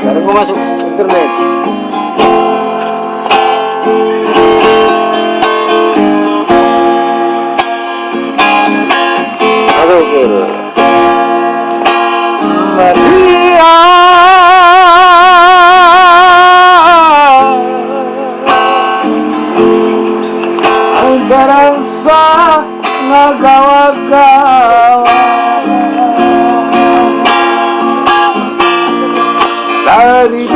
Sekarang gua masuk internet. Aduh, gila. Maria Antarangsa ngagawa-gawa dari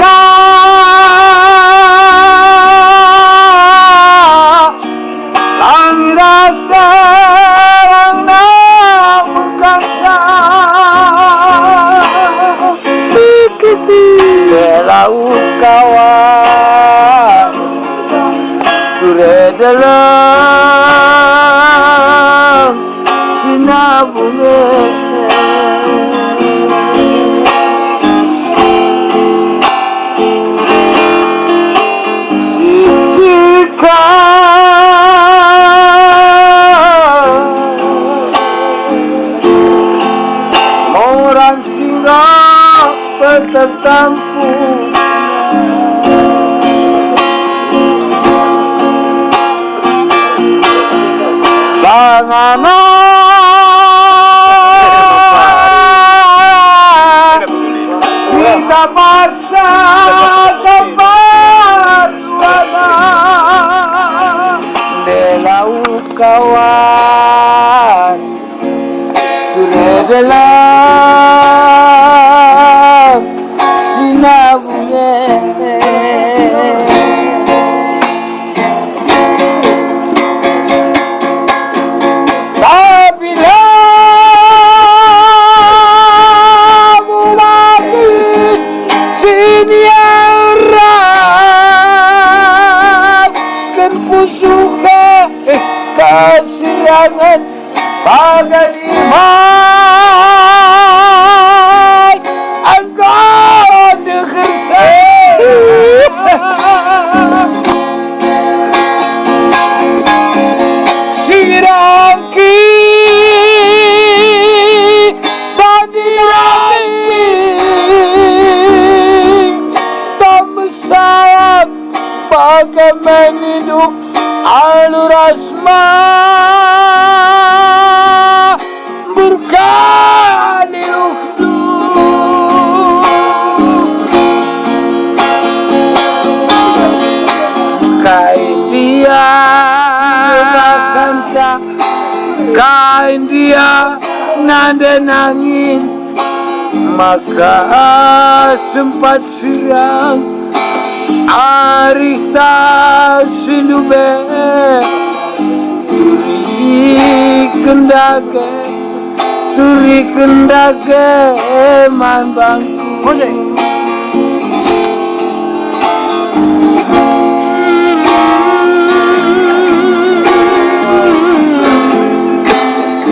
langit terang dan berkasa LAU KAWAR sure dalam sinabungnya Dika orang singgah bertetampu Sangana kita paksa kebaruana LAU KAWAR sudah dalam sinabungnya suka kasihangan bagai iman engkau dengar saya sirangki tadi tak bersayap bagai menhidup alur asma berkali ukdu kain dia kanca kain dia nada nangin maka sempat serang Arita sinube turi kendage man bangku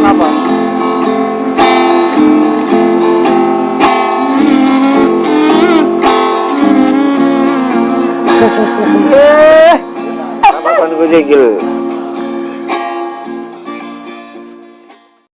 apa apa kan gue jegil